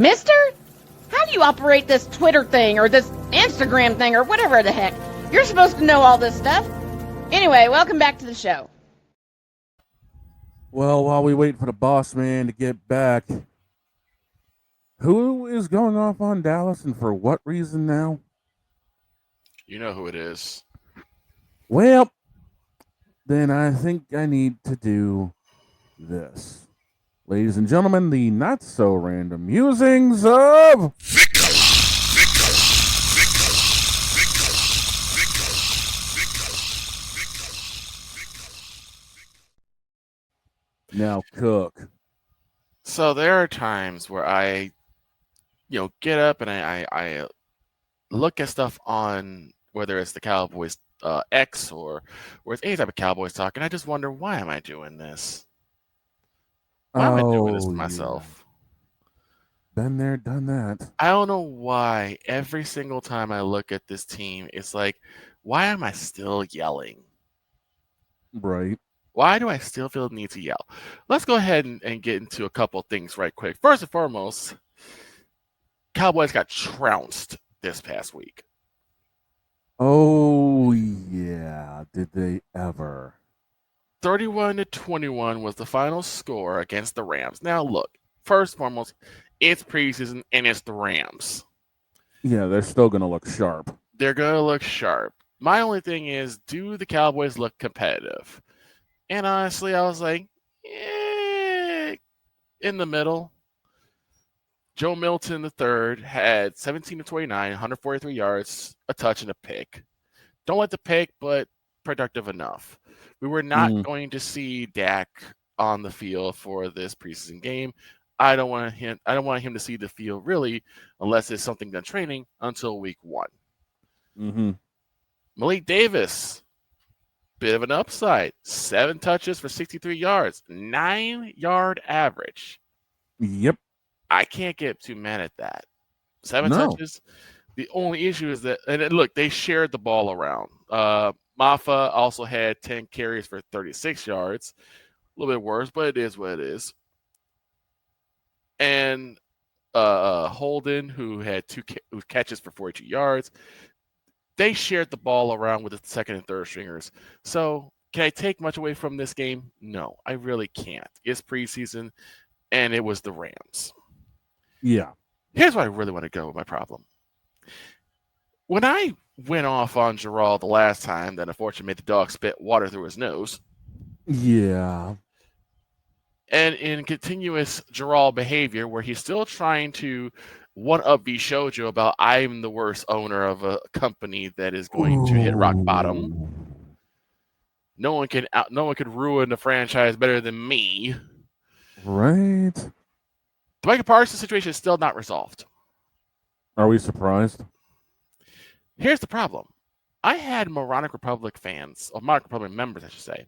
Mister? How do you operate this Twitter thing or this Instagram thing or whatever the heck? You're supposed to know all this stuff. Anyway, welcome back to the show. Well, while we wait for the boss man to get back, who is going off on Dallas and for what reason now? You know who it is. Well, then I think I need to do this. Ladies and gentlemen, the not-so-random musings of... Now cook. So there are times where I, get up and I look at stuff on whether it's the Cowboys X or it's any type of Cowboys talk, and I just wonder, why am I doing this? Why am I doing this to myself? Been there, done that. I don't know why every single time I look at this team, it's like, why am I still yelling? Right. Why do I still feel the need to yell? Let's go ahead and get into a couple things right quick. First and foremost, Cowboys got trounced this past week. Oh, yeah. Did they ever? 31-21 was the final score against the Rams. Now, look, first and foremost, it's preseason and it's the Rams. Yeah, they're still going to look sharp. They're going to look sharp. My only thing is, do the Cowboys look competitive? And honestly, I was like, in the middle. Joe Milton III had 17-29, 143 yards, a touch, and a pick. Don't like the pick, but productive enough. We were not going to see Dak on the field for this preseason game. I don't want him to see the field really, unless it's something done training, until week 1. Mm-hmm. Malik Davis, bit of an upside. 7 touches for 63 yards, 9-yard average. Yep. I can't get too mad at that. 7 touches. The only issue is that, and look, they shared the ball around. Maffa also had 10 carries for 36 yards. A little bit worse, but it is what it is. And Holden, who had 2 catches for 42 yards. They shared the ball around with the second and third stringers. So can I take much away from this game? No, I really can't. It's preseason, and it was the Rams. Yeah. Here's where I really want to go with my problem. When I went off on Gerald the last time, that unfortunately made the dog spit water through his nose. Yeah. And in continuous Gerald behavior, where he's still trying to one-up Shoujo about, I'm the worst owner of a company that is going to hit rock bottom. No one could ruin the franchise better than me. Right. The Micah Parsons situation is still not resolved. Are we surprised? Here's the problem. I had Moronic Republic fans, or Moronic Republic members, I should say,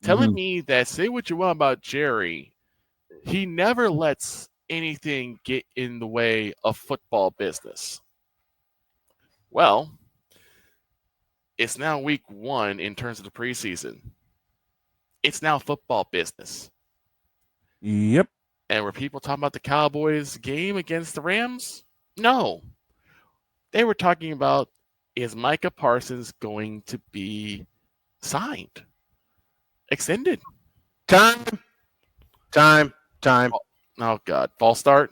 telling me that, say what you want about Jerry, he never lets anything get in the way of football business. Well, it's now week 1 in terms of the preseason. It's now football business. Yep. And were people talking about the Cowboys game against the Rams? No. They were talking about, is Micah Parsons going to be signed? Extended? Time. Oh, God. False start?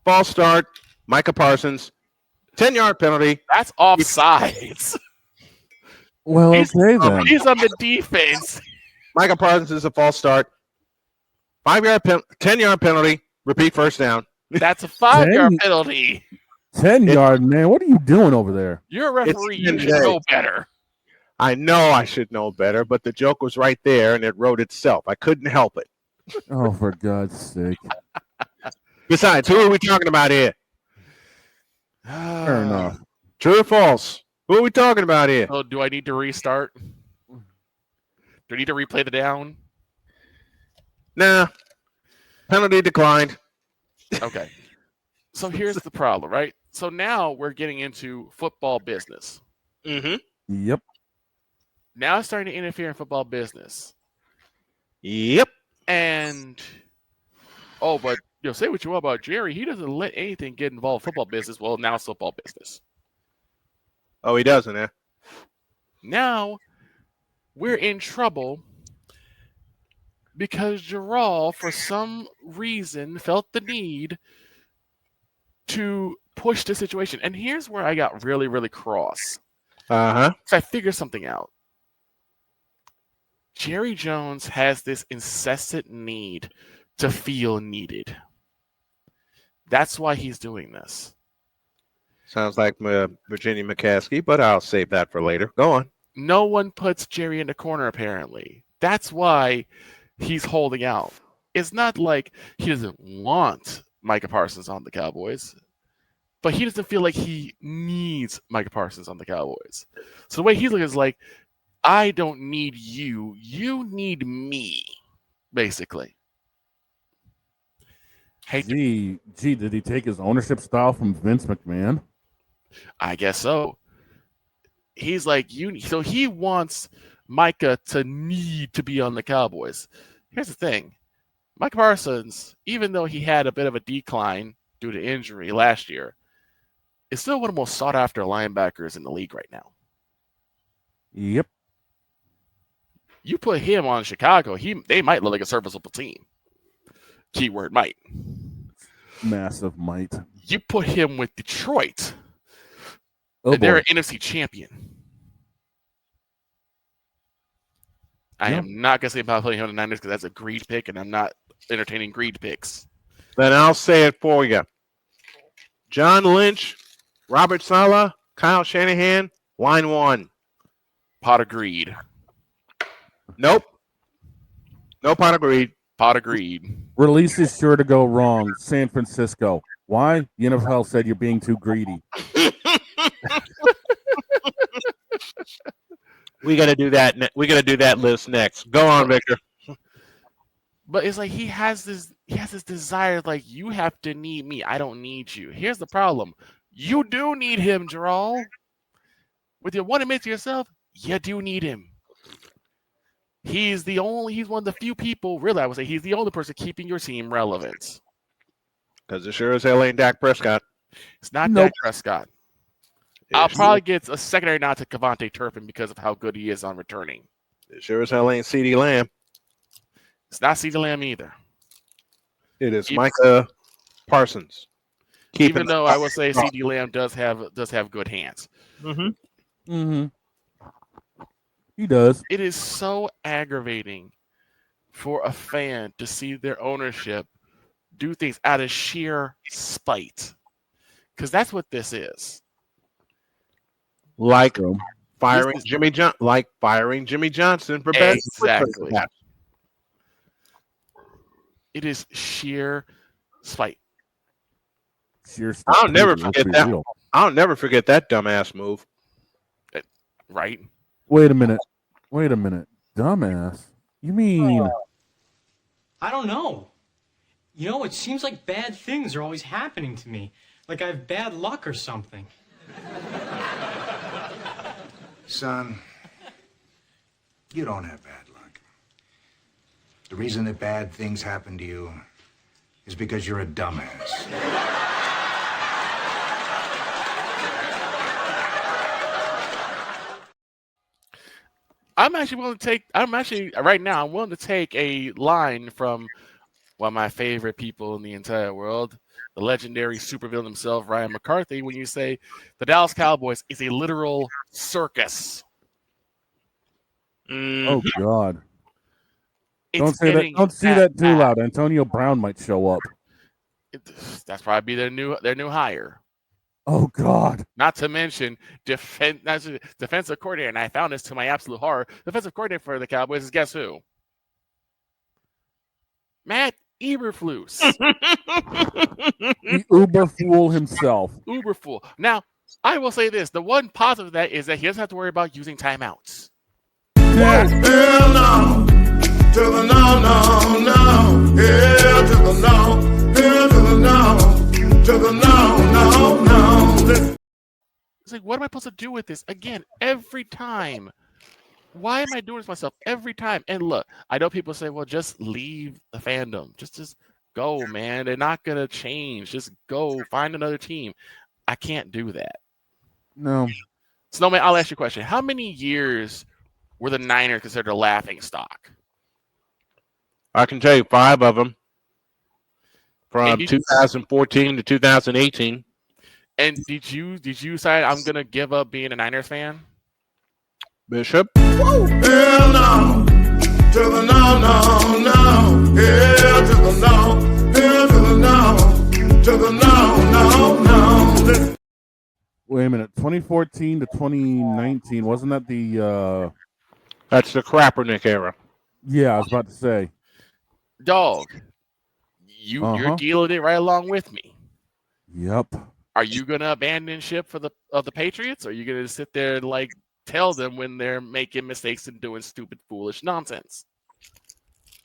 False start. Micah Parsons. 10-yard penalty. That's offsides. Well, okay then. He's on the defense. Micah Parsons is a false start. 10-yard penalty. Repeat first down. That's a 5-yard penalty. 10-yard, man. What are you doing over there? You're a referee. You should know better. I know I should know better, but the joke was right there, and it wrote itself. I couldn't help it. Oh, for God's sake. Besides, who are we talking about here? Fair enough. True or false? Who are we talking about here? So do I need to restart? Do I need to replay the down? Nah. Penalty declined. Okay. So here's the problem, right? So now we're getting into football business. Mm-hmm. Yep. Now it's starting to interfere in football business. Yep. And, but say what you want about Jerry. He doesn't let anything get involved in football business. Well, now it's football business. Oh, he doesn't, eh? Now we're in trouble because Gerald, for some reason, felt the need to push the situation. And here's where I got really, really cross. Uh-huh. So I figured something out. Jerry Jones has this incessant need to feel needed. That's why he's doing this. Sounds like Virginia McCaskey, but I'll save that for later. Go on. No one puts Jerry in the corner, apparently. That's why he's holding out. It's not like he doesn't want Micah Parsons on the Cowboys, but he doesn't feel like he needs Micah Parsons on the Cowboys. So the way he's looking is like, I don't need you. You need me, basically. Gee, did he take his ownership style from Vince McMahon? I guess so. He's like, so he wants Micah to need to be on the Cowboys. Here's the thing. Micah Parsons, even though he had a bit of a decline due to injury last year, is still one of the most sought-after linebackers in the league right now. Yep. You put him on Chicago, they might look like a serviceable team. Keyword might. Massive might. You put him with Detroit, Oh, they're boy. an NFC champion. I am not going to say about putting him on the Niners because that's a greed pick, and I'm not entertaining greed picks. Then I'll say it for you. John Lynch, Robert Saleh, Kyle Shanahan, line one. Pot of greed. Nope. No pot of greed. Pot of greed. Release is sure to go wrong. San Francisco. Why? The NFL said you're being too greedy. We got to do that. We got to do that list next. Go on, Victor. But it's like he has this desire, like, you have to need me. I don't need you. Here's the problem. You do need him, Gerald. With your one admit to yourself, you do need him. He's one of the few people, really, I would say, he's the only person keeping your team relevant. Because it sure as hell ain't Dak Prescott. It's not Nope. Dak Prescott. I'll probably get a secondary nod to Kevontae Turpin because of how good he is on returning. It sure as hell ain't CeeDee Lamb. It's not CeeDee Lamb either. It is Micah Parsons. Even though I would say CeeDee Lamb does have good hands. Mm-hmm. Mm-hmm. He does. It is so aggravating for a fan to see their ownership do things out of sheer spite. Because that's what this is. Like firing Jimmy Johnson for bad. Exactly. It is sheer spite. Sheer I'll never stupidity, forget let's be that. real. I'll never forget that dumbass move. Right? Wait a minute. Dumbass. You mean I don't know. You know, it seems like bad things are always happening to me. Like I have bad luck or something. Son, you don't have bad luck. The reason that bad things happen to you is because you're a dumbass. I'm willing to take a line from one of my favorite people in the entire world, the legendary supervillain himself, Ryan McCarthy, when you say the Dallas Cowboys is a literal circus. oh God. It's Don't say that too loud. Antonio Brown might show up. That's probably their new hire. Oh God. Not to mention defensive coordinator, and I found this to my absolute horror. Defensive coordinator for the Cowboys is guess who? Matt Eberflus. The Uber fool himself. Uber fool. Now, I will say this: the one positive of that is that he doesn't have to worry about using timeouts. Yeah. Hell no, to the no, no, no. Hell to the no, hell to the no, to the no, no, no. It's like, what am I supposed to do with this? Again, every time. Why am I doing this myself every time? And look, I know people say, well, just leave the fandom. Just go, man. They're not gonna change. Just go find another team. I can't do that. No. Snowman, I'll ask you a question. How many years were the Niners considered a laughing stock? I can tell you 5 of them from And 2014 to 2018. And did you decide I'm gonna give up being a Niners fan? Bishop. Hell no. To the no, no, no. Hell to the no. Hell to the no. To the no, no, no. Wait a minute. 2014 to 2019. Wasn't that the That's the Kaepernick era. Yeah, I was about to say. Dog, you're dealing it right along with me. Yep. Are you gonna abandon ship for the Patriots? Or are you gonna sit there and like tell them when they're making mistakes and doing stupid, foolish nonsense?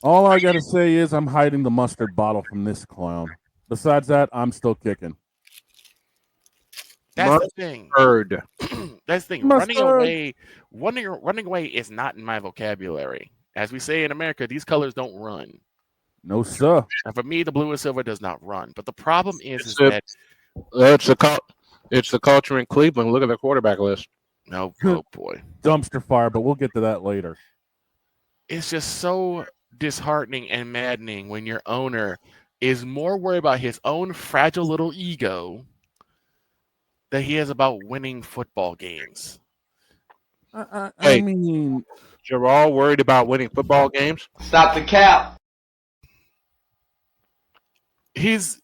All I gotta say is I'm hiding the mustard bottle from this clown. Besides that, I'm still kicking. That's the thing. That's the thing. Mustard. Running away is not in my vocabulary. As we say in America, these colors don't run. No, sir. And for me, the blue and silver does not run. But the problem is it's the culture in Cleveland. Look at the quarterback list. Oh boy. Dumpster fire, but we'll get to that later. It's just so disheartening and maddening when your owner is more worried about his own fragile little ego than he is about winning football games. I mean, you're all worried about winning football games? Stop the cap. His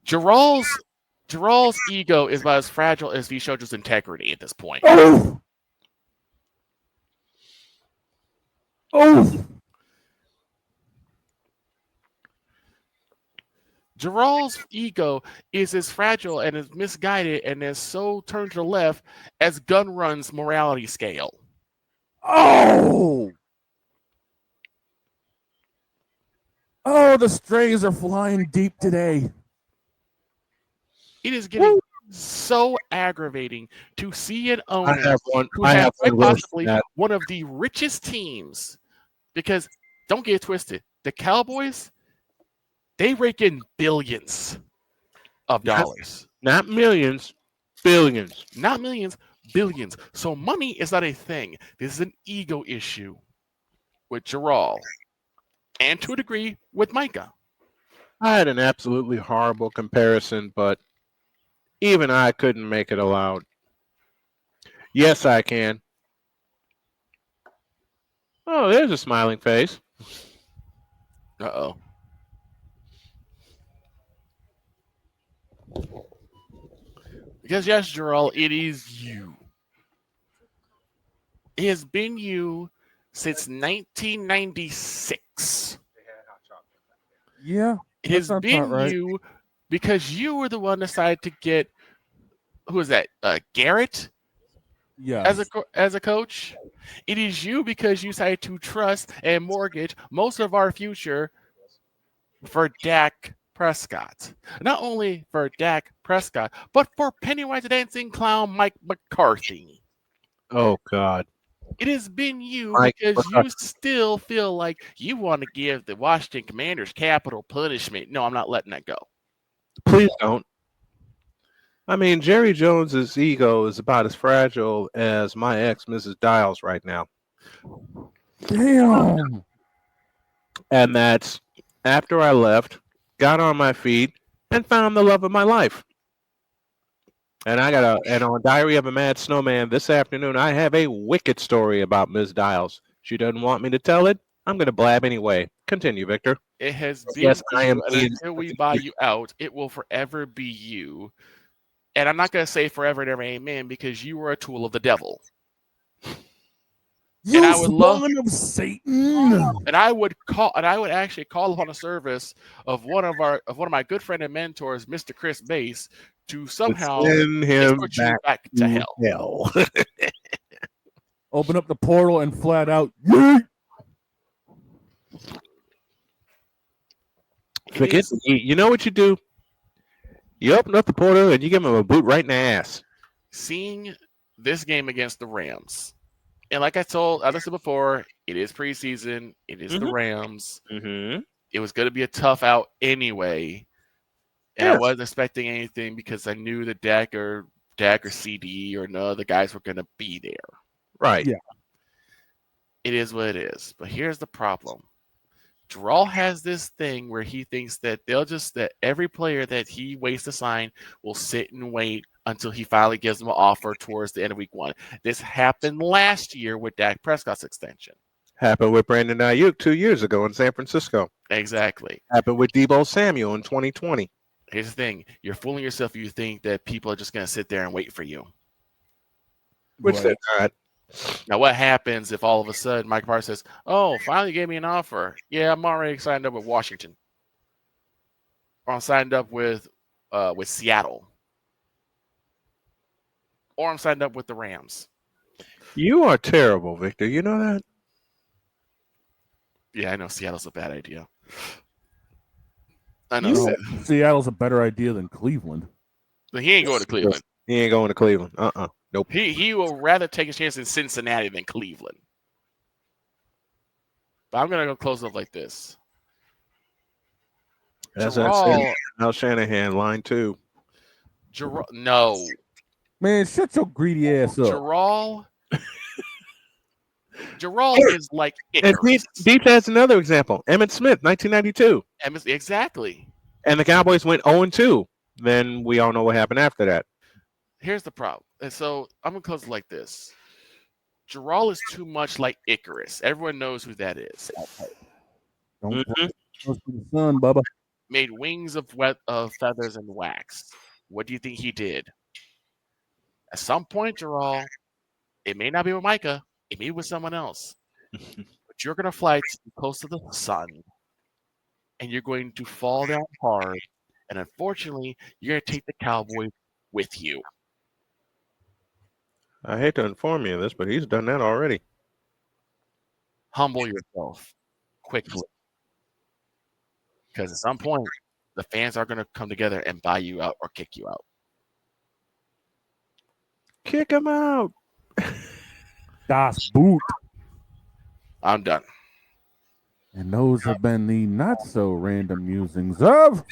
Gerald's ego is about as fragile as he showed his integrity at this point. Gerald's ego is as fragile and as misguided and as so turned to the left as Gun Run's morality scale. Oh, the strays are flying deep today. It is getting so aggravating to see an owner who I has have quite one possibly one of the richest teams. Because don't get it twisted, the Cowboys, they rake in billions of dollars. Not millions, billions. Not millions, billions. So money is not a thing. This is an ego issue with Gerald. And to a degree with Micah. I had an absolutely horrible comparison, but even I couldn't make it aloud. Yes, I can. Oh, there's a smiling face. Uh-oh. Because yes, Gerald, it is you. It has been you since 1996. Yeah. It has been you because you were the one that decided to get, who is that? Garrett? Yeah. As a coach. It is you because you decided to trust and mortgage most of our future for Dak Prescott. Not only for Dak Prescott, but for Pennywise the Dancing Clown Mike McCarthy. Oh, God. It has been you because you still feel like you want to give the Washington Commanders capital punishment. No, I'm not letting that go. Please don't. I mean, Jerry Jones's ego is about as fragile as my ex, Mrs. Dials, right now. Damn. And that's after I left, got on my feet, and found the love of my life. And on Diary of a Mad Snowman this afternoon, I have a wicked story about Ms. Dials. She doesn't want me to tell it. I'm going to blab anyway. Continue, Victor. It has been yes, I am. And until we buy you out, it will forever be you. And I'm not going to say forever and ever amen because you were a tool of the devil. You spawn of Satan. And I would actually call upon a service of one of my good friend and mentors, Mr. Chris Bass, to somehow send him put you back to hell. Open up the portal and flat out. Forget you know what you do? You open up the portal and you give him a boot right in the ass. Seeing this game against the Rams, And like I said before, it is preseason. It is the Rams. Mm-hmm. It was going to be a tough out anyway. And I Yes. wasn't expecting anything because I knew that Dak or CD or none of the guys were going to be there. Right. Yeah. It is what it is. But here's the problem. Draw has this thing where he thinks that that every player that he waits to sign will sit and wait until he finally gives them an offer towards the end of week 1. This happened last year with Dak Prescott's extension. Happened with Brandon Ayuk 2 years ago in San Francisco. Exactly. Happened with Deebo Samuel in 2020. Here's the thing. You're fooling yourself if you think that people are just going to sit there and wait for you. Which they're not. Now, what happens if all of a sudden Mike Parsons says, "Oh, finally gave me an offer. Yeah, I'm already signed up with Washington, or I'm signed up with Seattle, or I'm signed up with the Rams." You are terrible, Victor. You know that? Yeah, I know Seattle's a bad idea. I know. No, Seattle's a better idea than Cleveland. But he ain't going to Cleveland. He ain't going to Cleveland. Nope. He will rather take a chance in Cincinnati than Cleveland. But I'm going to go close up like this. That's Gerald, Al Shanahan, line 2. No. Man, shut your greedy ass up. Gerald is like Icarus. Deep has another example. Emmitt Smith, 1992. Exactly. And the Cowboys went 0-2. Then we all know what happened after that. Here's the problem. And so I'm going to close it like this. Gerald is too much like Icarus. Everyone knows who that is. Don't close to the sun, Bubba. Made wings of feathers and wax. What do you think he did? At some point, Gerald, it may not be with Micah. It may be with someone else. But you're going to fly close to the sun. And you're going to fall down hard. And unfortunately, you're going to take the Cowboys with you. I hate to inform you of this, but he's done that already. Humble yourself quickly. Because at some point, the fans are going to come together and buy you out or kick you out. Kick him out. Das Boot. I'm done. And those have been the not so random musings of